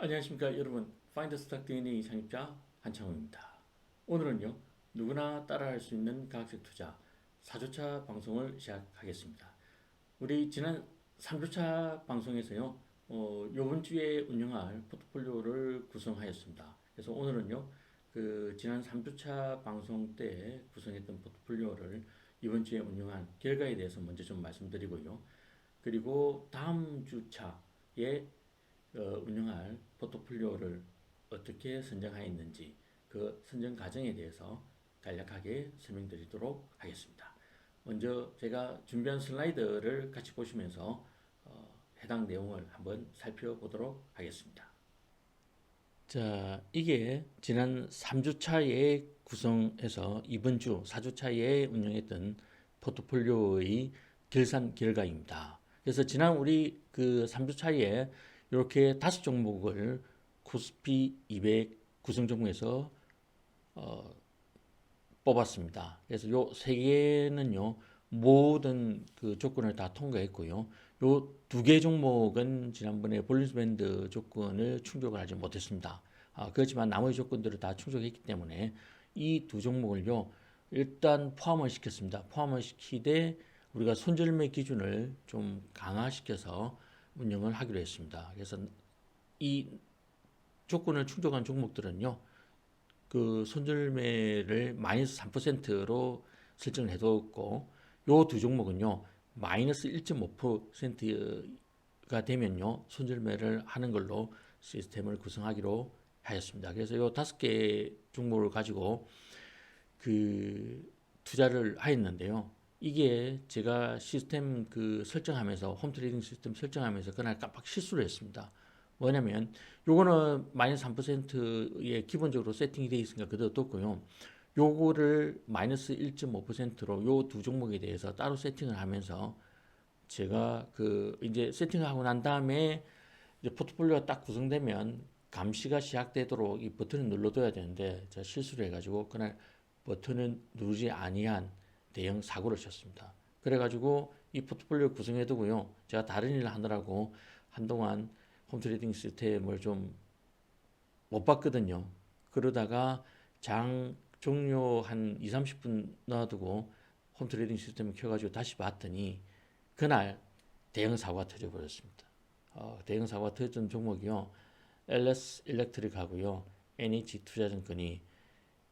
안녕하십니까 여러분. 파인더 스탁 DNA 창립자 한창호입니다. 오늘은요 누구나 따라할 수 있는 과학적 투자 4주차 방송을 시작하겠습니다. 우리 지난 3주차 방송에서요 요번 주에 운영할 포트폴리오를 구성하였습니다. 그래서 오늘은요 그 지난 3주차 방송 때 구성했던 포트폴리오를 이번 주에 운영한 결과에 대해서 먼저 좀 말씀드리고요. 그리고 다음 주차에 운영할 포트폴리오를 어떻게 선정하였는지 그 선정 과정에 대해서 간략하게 설명드리도록 하겠습니다. 먼저 제가 준비한 슬라이드를 같이 보시면서 해당 내용을 한번 살펴보도록 하겠습니다. 자, 이게 지난 3주차에 구성해서 이번 주 4주차에 운영했던 포트폴리오의 결산 결과입니다. 그래서 지난 우리 그 3주차에 이렇게 5종목을 코스피 200 구성 종목에서 뽑았습니다. 그래서 요 3개는요 모든 그 조건을 다 통과했고요. 요 2개 종목은 지난번에 볼린저 밴드 조건을 충족을 하지 못했습니다. 그렇지만 나머지 조건들을 다 충족했기 때문에 이 2종목을요 일단 포함을 시켰습니다. 포함을 시키되 우리가 손절매 기준을 좀 강화시켜서 운영을 하기로 했습니다. 그래서 이 조건을 충족한 종목들은요, 그 손절매를 마이너스 3%로 설정을 해뒀고, 요 두 종목은요, 마이너스 1.5%가 되면요, 손절매를 하는 걸로 시스템을 구성하기로 하였습니다. 그래서 요 5개 종목을 가지고 그 투자를 하였는데요. 이게 제가 시스템 그 설정하면서 홈 트레이딩 시스템 설정하면서 그날 깜빡 실수를 했습니다. 뭐냐면 요거는 마이너스 3%에 기본적으로 세팅이 되어 있으니까 그대로 뒀고요. 요거를 마이너스 1.5%로 요 두 종목에 대해서 따로 세팅을 하면서 제가 그 이제 세팅을 하고 난 다음에 이제 포트폴리오가 딱 구성되면 감시가 시작되도록 이 버튼을 눌러둬야 되는데 제가 실수를 해가지고 그날 버튼을 누르지 아니한 대형 사고를 쳤습니다. 그래가지고 이 포트폴리오 구성해두고요. 제가 다른 일을 하느라고 한동안 홈트레이딩 시스템을 좀 못 봤거든요. 그러다가 장 종료 한 2, 30분 놔두고 홈트레이딩 시스템을 켜가지고 다시 봤더니 그날 대형 사고가 터져버렸습니다. 대형 사고가 터졌던 종목이요. LS 일렉트릭하고요. NH 투자증권이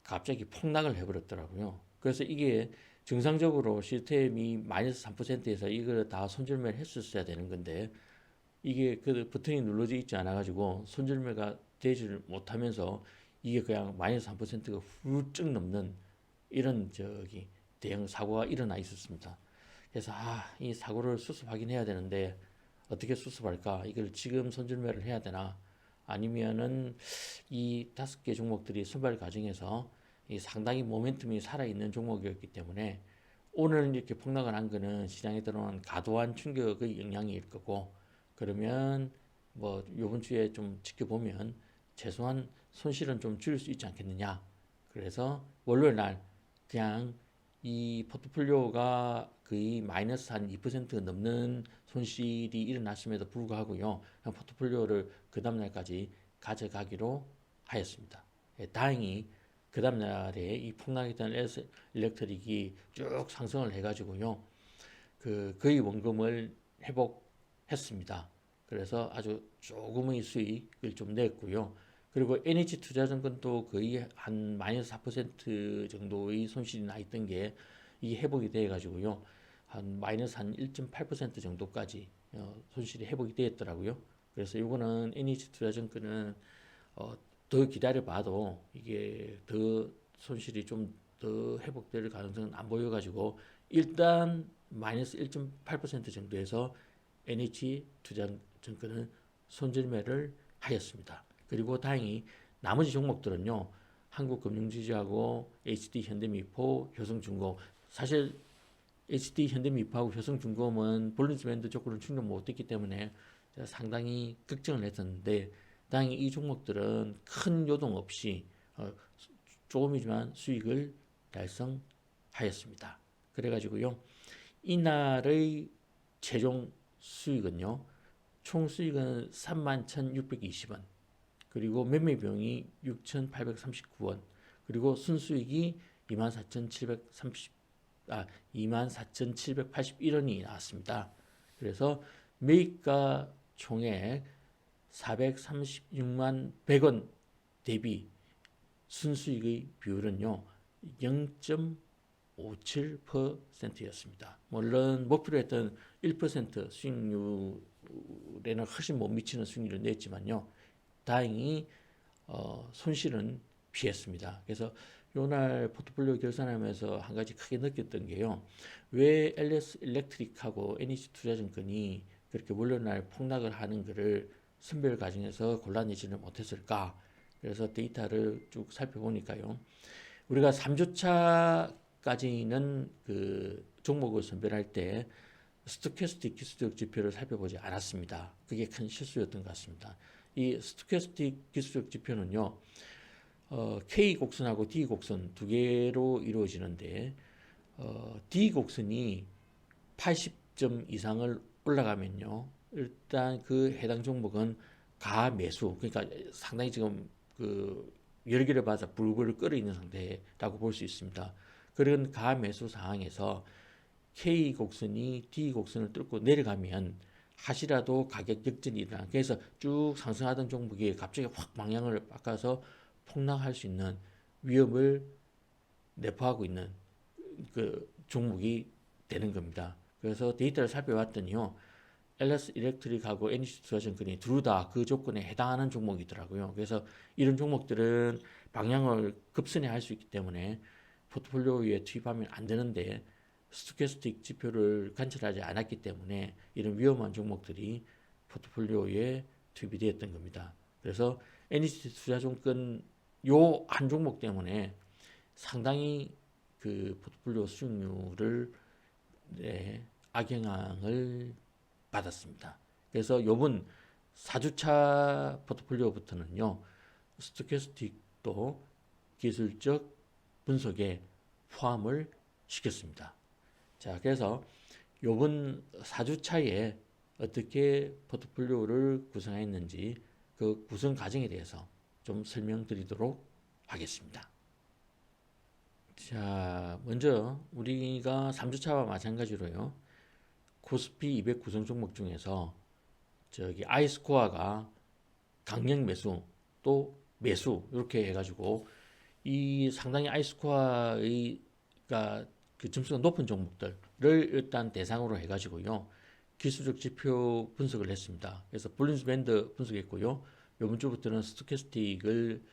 갑자기 폭락을 해버렸더라고요. 그래서 이게 정상적으로 시스템이 마이너스 3%에서 이걸 다 손절매를 했었어야 되는 건데 이게 그 버튼이 눌러져 있지 않아가지고 손절매가 되지를 못하면서 이게 그냥 마이너스 3%가 훌쩍 넘는 이런 대형 사고가 일어나 있었습니다. 그래서 이 사고를 수습하긴 해야 되는데 어떻게 수습할까? 이걸 지금 손절매를 해야 되나? 아니면은 이 5개 종목들이 선발 과정에서 이 상당히 모멘텀이 살아있는 종목이었기 때문에 오늘 이렇게 폭락을 한 거는 시장에 들어온 과도한 충격의 영향일 거고 그러면 뭐 요번 주에 좀 지켜보면 최소한 손실은 좀 줄일 수 있지 않겠느냐. 그래서 월요일 날 그냥 이 포트폴리오가 거의 마이너스 한 2% 넘는 손실이 일어났음에도 불구하고요. 그냥 포트폴리오를 그 다음날까지 가져가기로 하였습니다. 다행히 그 다음날에 이 폭락했던 LS 일렉트릭이 쭉 상승을 해가지고요. 그 거의 원금을 회복했습니다. 그래서 아주 조금의 수익을 좀 냈고요. 그리고 NH투자증권도 거의 한 마이너스 4% 정도의 손실이 나 있던 게 이게 회복이 돼 가지고요. 한 마이너스 한 1.8% 정도까지 손실이 회복이 되었더라고요. 그래서 이거는 NH투자증권은 더 기다려 봐도 이게 더 손실이 좀 더 회복될 가능성은 안 보여 가지고 일단 마이너스 1.8% 정도에서 NH투자증권은 손절매를 하였습니다. 그리고 다행히 나머지 종목들은요. 한국금융지주하고 HD현대미포, 효성중공 사실 HD현대미포하고 효성중공은 볼린저 밴드 조건을 충족 못했기 때문에 제가 상당히 걱정을 했었는데 다행히 이 종목들은 큰 요동 없이 조금이지만 수익을 달성하였습니다. 그래가지고요. 이날의 최종 수익은요. 총 수익은 31,620원. 그리고 매매 비용이 6,839원, 그리고 순수익이 24,781원이 나왔습니다. 그래서 매입가 총액 436만 100원 대비 순수익의 비율은요 0.57%였습니다. 물론 목표로 했던 1% 수익률에는 훨씬 못 미치는 수익률을 냈지만요, 다행히 손실은 피했습니다. 그래서 요날 포트폴리오 결산하면서 한 가지 크게 느꼈던 게요, 왜 LS 일렉트릭하고 NH투자증권이 그렇게 월요날 폭락을 하는 것을 선별 과정에서 골라내지는 못했을까? 그래서 데이터를 쭉 살펴보니까요, 우리가 3주차까지는 그 종목을 선별할 때 스토캐스틱 기술적 지표를 살펴보지 않았습니다. 그게 큰 실수였던 것 같습니다. 이 스토캐스틱 기술적 지표는요, K 곡선하고 D 곡선 두 개로 이루어지는데, D 곡선이 80점 이상을 올라가면요, 일단 그 해당 종목은 가매수, 그러니까 상당히 지금 그 열기를 받아 불불 끓어 있는 상태라고 볼 수 있습니다. 그런 가매수 상황에서 K 곡선이 D 곡선을 뚫고 내려가면 하시라도 가격 역전이 일어나, 그래서 쭉 상승하던 종목이 갑자기 확 방향을 바꿔서 폭락할 수 있는 위험을 내포하고 있는 그 종목이 되는 겁니다. 그래서 데이터를 살펴봤더니요, LS 일렉트릭하고 NH투자증권이 둘 다 그 조건에 해당하는 종목이더라고요. 그래서 이런 종목들은 방향을 급선회 할 수 있기 때문에 포트폴리오에 투입하면 안 되는데, 스토캐스틱 지표를 관찰하지 않았기 때문에 이런 위험한 종목들이 포트폴리오에 투입이 되었던 겁니다. 그래서 NH투자증권 요 한 종목 때문에 상당히 그 포트폴리오 수익률을 악영향을 받았습니다. 그래서 요번 4주차 포트폴리오부터는요, 스토캐스틱도 기술적 분석에 포함을 시켰습니다. 자, 그래서 요번 4주차에 어떻게 포트폴리오를 구성했는지 그 구성 과정에 대해서 좀 설명드리도록 하겠습니다. 자, 먼저 우리가 3주차와 마찬가지로요, 코스피 200 구성 종목 중에서 저기 아이스코어가 강력 매수 또 매수 이렇게 해가지고 이 상당히 아이스코어가 그 점수가 높은 종목들을 일단 대상으로 해가지고요, 기술적 지표 분석을 했습니다. 그래서 볼린저 밴드 분석했고요, 이번 주부터는 스토캐스틱을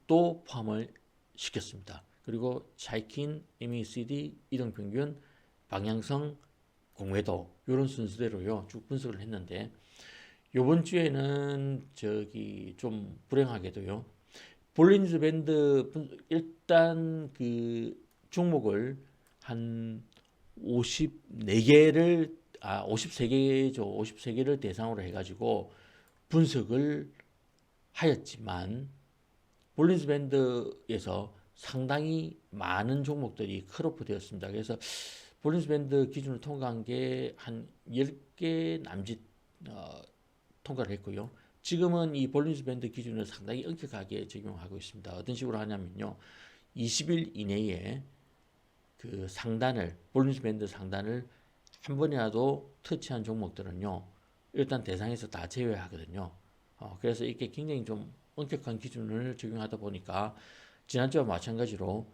또 포함을 시켰습니다. 그리고 차이킨, MACD, 이동평균, 방향성, 공매도 이런 순서대로요 쭉 분석을 했는데, 이번 주에는 저기 좀 불행하게도요, 볼린저 밴드 일단 그 종목을 한 53개를 대상으로 해가지고 분석을 하였지만, 볼린저 밴드에서 상당히 많은 종목들이 컷오프 되었습니다. 그래서 볼린저 밴드 기준을 통과한 게 한 10개 남짓 통과를 했고요. 지금은 이 볼린저 밴드 기준을 상당히 엄격하게 적용하고 있습니다. 어떤 식으로 하냐면요, 20일 이내에 그 상단을, 볼린저 밴드 상단을 한 번이라도 터치한 종목들은요, 일단 대상에서 다 제외하거든요. 그래서 이게 굉장히 좀 엄격한 기준을 적용하다 보니까 지난주와 마찬가지로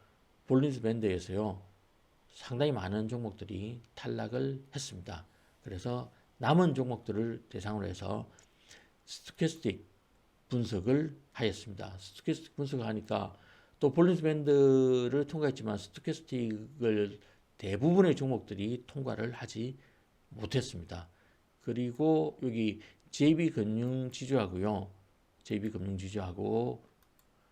볼린저 밴드에서요, 상당히 많은 종목들이 탈락을 했습니다. 그래서 남은 종목들을 대상으로 해서 스토캐스틱 분석을 하였습니다. 스토캐스틱 분석을 하니까 또 볼린저 밴드를 통과했지만 스토캐스틱을 대부분의 종목들이 통과를 하지 못했습니다. 그리고 여기 JB금융지주하고요, JB금융지주하고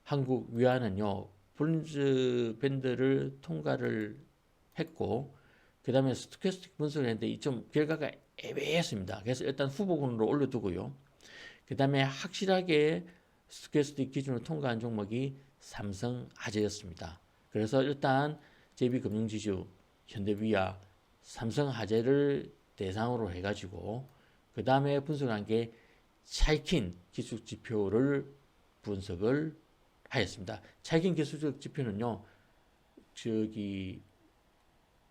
한국위안은요, 볼린저 밴드를 통과를 했고, 그 다음에 스토캐스틱 분석을 했는데 좀 결과가 애매했습니다. 그래서 일단 후보군으로 올려두고요, 그 다음에 확실하게 스토캐스틱 기준을 통과한 종목이 삼성화재였습니다. 그래서 일단 JB금융지주, 현대위아, 삼성화재를 대상으로 해가지고 그 다음에 분석한 게 차이킨 기술지표를 분석을 하였습니다. 차익인 기술적 지표는요,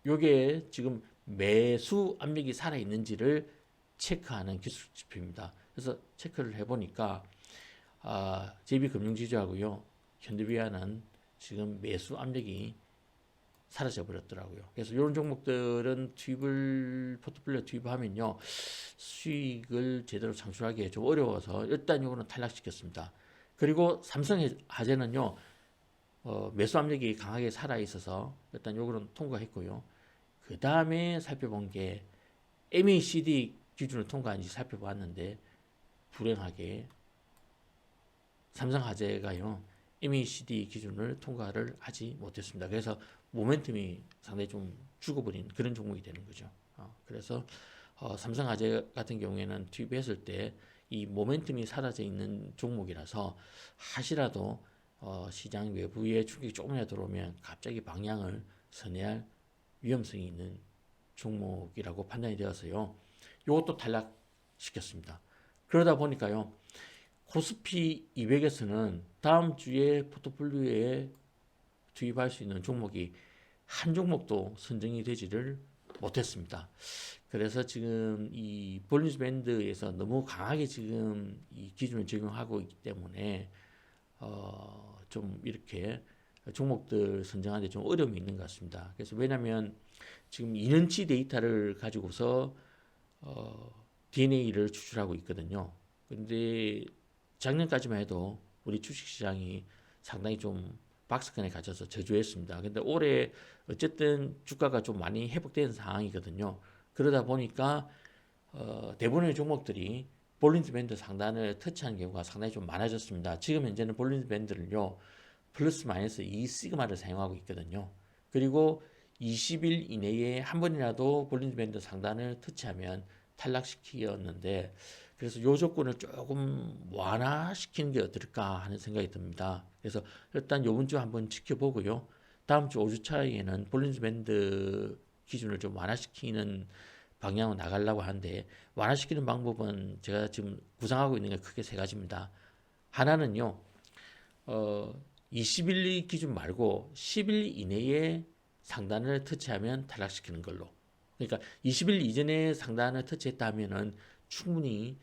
요게 지금 매수 압력이 살아 있는지를 체크하는 기술적 지표입니다. 그래서 체크를 해보니까 JB금융지주하고요, 현대비아는 지금 매수 압력이 사라져 버렸더라고요. 그래서 이런 종목들은 포트폴리오 투입하면요, 수익을 제대로 창출하기 좀 어려워서 일단 요거는 탈락시켰습니다. 그리고 삼성화재는요, 매수 압력이 강하게 살아 있어서 일단 요거는 통과했고요. 그 다음에 살펴본 게 MACD 기준을 통과한지 살펴봤는데, 불행하게 삼성화재가요, MACD 기준을 통과를 하지 못했습니다. 그래서 모멘텀이 상당히 좀 죽어버린 그런 종목이 되는 거죠. 그래서 삼성화재 같은 경우에는 투입했을 때 이 모멘텀이 사라져 있는 종목이라서 하시라도 시장 외부의 충격이 조금이라도 들어오면 갑자기 방향을 선회할 위험성이 있는 종목이라고 판단이 되어서요, 이것도 탈락시켰습니다. 그러다 보니까요, 코스피 200에서는 다음 주에 포트폴리오에 투입할 수 있는 종목이 한 종목도 선정이 되지를 못했습니다. 그래서 지금 이 볼린저 밴드에서 너무 강하게 지금 이 기준을 적용하고 있기 때문에 좀 이렇게 종목들 선정하는데 좀 어려움이 있는 것 같습니다. 그래서 왜냐하면 지금 2년치 데이터를 가지고서 DNA를 추출하고 있거든요. 근데 작년까지만 해도 우리 주식시장이 상당히 좀 박스권에 갇혀서 저조했습니다. 근데 올해 어쨌든 주가가 좀 많이 회복된 상황이거든요. 그러다 보니까 대부분의 종목들이 볼린저 밴드 상단을 터치하는 경우가 상당히 좀 많아졌습니다. 지금 현재는 볼린저 밴드를요, 플러스 마이너스 2시그마를 사용하고 있거든요. 그리고 20일 이내에 한 번이라도 볼린저 밴드 상단을 터치하면 탈락시키었는데, 그래서 요 조건을 조금 완화시키는 게 어떨까 하는 생각이 듭니다. 그래서 일단 요번 주 한번 지켜보고요. 다음 주 5주차에는 볼린저 밴드 기준을 좀 완화시키는 방향으로 나가려고 하는데, 완화시키는 방법은 제가 지금 구상하고 있는 게 크게 세 가지입니다. 하나는요, 20일 기준 말고 10일 이내에 상단을 터치하면 탈락시키는 걸로. 그러니까 20일 이전에 상단을 터치했다면은 충분히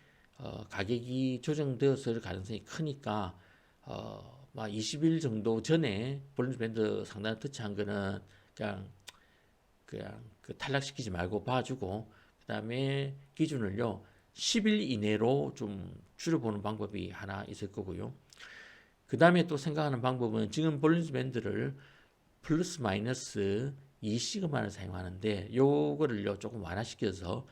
가격이 조정되었을 가능성이 크니까 20일 정도 전에 볼린저 밴드 상단을 터치한 거는 그냥 그 탈락시키지 말고 봐주고, 그 다음에 기준을요 10일 이내로 좀 줄여보는 방법이 하나 있을 거고요. 그 다음에 또 생각하는 방법은 지금 볼린저 밴드를 플러스 마이너스 2시그마를 사용하는데, 요거를요 조금 완화시켜서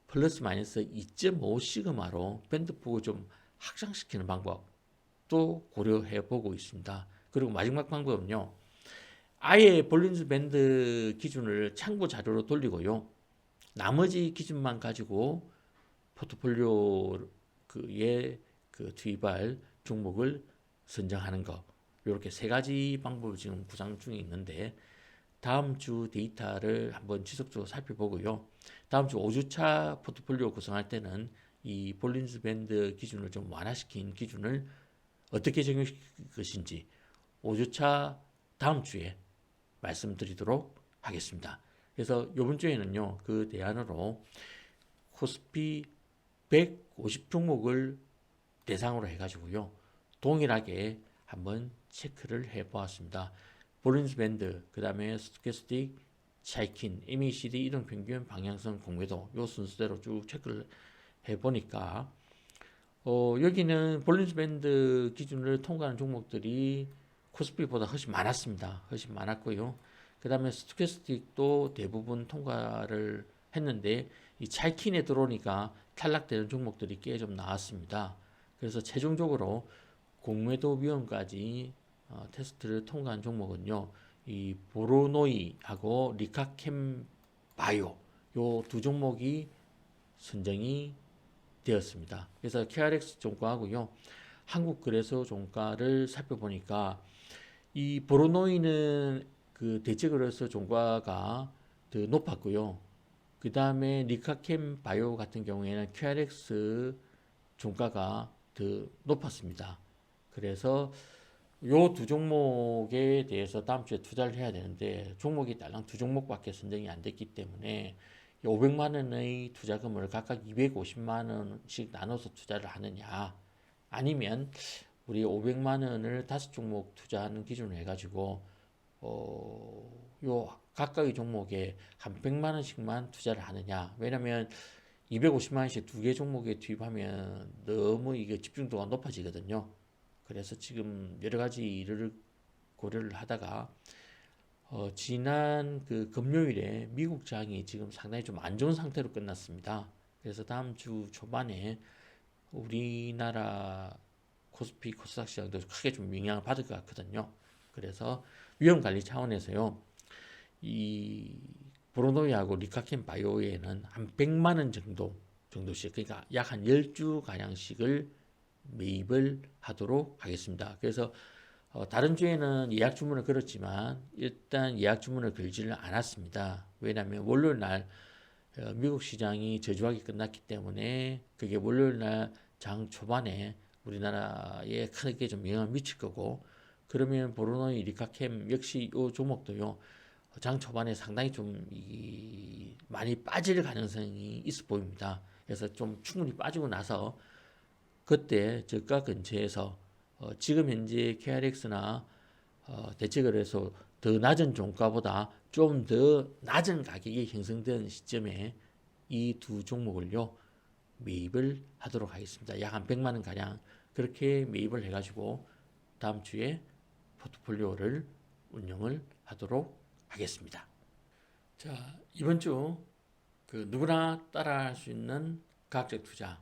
플러스 마이너스 2.5시그마로 밴드폭을 좀 확장시키는 방법도 고려해 보고 있습니다. 그리고 마지막 방법은요, 아예 볼린저 밴드 기준을 참고 자료로 돌리고요, 나머지 기준만 가지고 포트폴리오에 투입할 종목을 선정하는 것, 이렇게 세 가지 방법을 지금 구상 중에 있는데, 다음 주 데이터를 한번 지속적으로 살펴보고요. 다음 주 5주차 포트폴리오 구성할 때는 이 볼린저 밴드 기준을 좀 완화시킨 기준을 어떻게 적용시킬 것인지 5주차 다음 주에 말씀드리도록 하겠습니다. 그래서 이번 주에는요, 그 대안으로 코스피 150 종목을 대상으로 해가지고요, 동일하게 한번 체크를 해보았습니다. 볼린저 밴드, 그 다음에 스토캐스틱, 차이킨, MACD 이동평균, 방향성, 공매도, 요 순서대로 쭉 체크를 해보니까 여기는 볼린저 밴드 기준을 통과하는 종목들이 코스피보다 훨씬 많았습니다. 훨씬 많았고요. 그 다음에 스토캐스틱도 대부분 통과를 했는데, 이 차이킨에 들어오니까 탈락되는 종목들이 꽤 좀 나왔습니다. 그래서 최종적으로 공매도 위험까지 테스트를 통과한 종목은요, 이 보로노이하고 리카캠 바이오, 요 두 종목이 선정이 되었습니다. 그래서 KRX 종가하고요, 한국거래소 종가를 살펴보니까 이 보로노이는 그 대체거래소 종가가 더 높았고요. 그 다음에 리카캠 바이오 같은 경우에는 QRX 종가가 더 높았습니다. 그래서 요 두 종목에 대해서 다음 주에 투자를 해야 되는데 종목이 딸랑 두 종목밖에 선정이 안 됐기 때문에 500만 원의 투자금을 각각 250만 원씩 나눠서 투자를 하느냐 아니면 우리 500만 원을 다섯 종목 투자하는 기준으로 해가지고 요 각각의 종목에 한 100만 원씩만 투자를 하느냐. 왜냐면 250만 원씩 두 개 종목에 투입하면 너무 이게 집중도가 높아지거든요. 그래서 지금 여러 가지 일을 고려를 하다가 지난 그 금요일에 미국 장이 지금 상당히 좀 안 좋은 상태로 끝났습니다. 그래서 다음 주 초반에 우리나라 코스피 코스닥 시장도 크게 좀 영향을 받을 것 같거든요. 그래서 위험 관리 차원에서요. 이 브로노이하고 리카켄 바이오에는 한 100만 원 정도씩 그러니까 약 한 10주 가량씩을 매입을 하도록 하겠습니다. 그래서 다른 주에는 예약 주문을 걸었지만 일단 예약 주문을 걸지를 않았습니다. 왜냐하면 월요일 날 미국 시장이 저조하게 끝났기 때문에 그게 월요일 날 장 초반에 우리나라에 크게 좀 영향을 미칠 거고 그러면 보르노이 리카캠 역시 이 종목도요. 장 초반에 상당히 좀 많이 빠질 가능성이 있어 보입니다. 그래서 좀 충분히 빠지고 나서 그때 저가 근처에서 지금 현재 KRX나 대체거래소 더 낮은 종가보다 좀 더 낮은 가격이 형성된 시점에 이 두 종목을요 매입을 하도록 하겠습니다. 약 한 100만 원 가량 그렇게 매입을 해가지고 다음 주에 포트폴리오를 운영을 하도록 하겠습니다. 자, 이번 주 그 누구나 따라할 수 있는 과학적 투자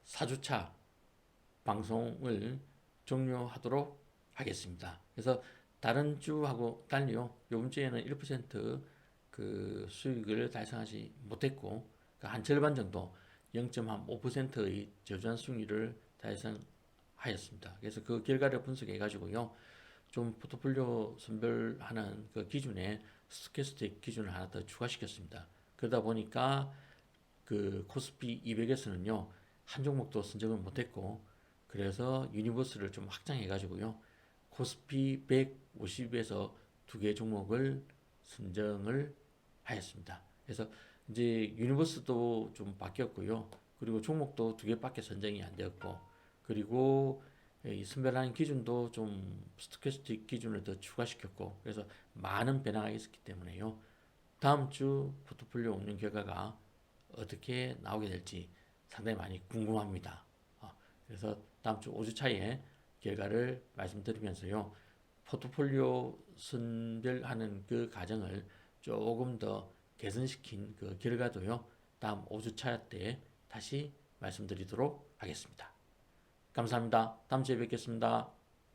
4주차 방송을 종료하도록 하겠습니다. 그래서 다른 주하고 달리요. 이번 주에는 1%그 수익을 달성하지 못했고 한 절반 정도 0.5%의 저조한 수익률을 달성하였습니다. 그래서 그 결과를 분석해 가지고요. 좀 포트폴리오 선별하는 그 기준에 스토캐스틱 기준을 하나 더 추가시켰습니다. 그러다 보니까 그 코스피 200에서는요 한 종목도 선정을 못했고 그래서 유니버스를 좀 확장해 가지고요 코스피 150에서 두 개 종목을 선정을 하였습니다. 그래서 이제 유니버스도 좀 바뀌었고요. 그리고 종목도 두 개밖에 선정이 안 되었고 그리고 이 선별하는 기준도 좀 스토캐스틱 기준을 더 추가시켰고 그래서 많은 변화가 있었기 때문에요. 다음 주 포트폴리오 운영 결과가 어떻게 나오게 될지 상당히 많이 궁금합니다. 그래서 다음 주 5주 차에 결과를 말씀드리면서요. 포트폴리오 선별하는 그 과정을 조금 더 개선시킨 그 결과도요. 다음 5주 차 때 다시 말씀드리도록 하겠습니다. 감사합니다. 다음 주에 뵙겠습니다.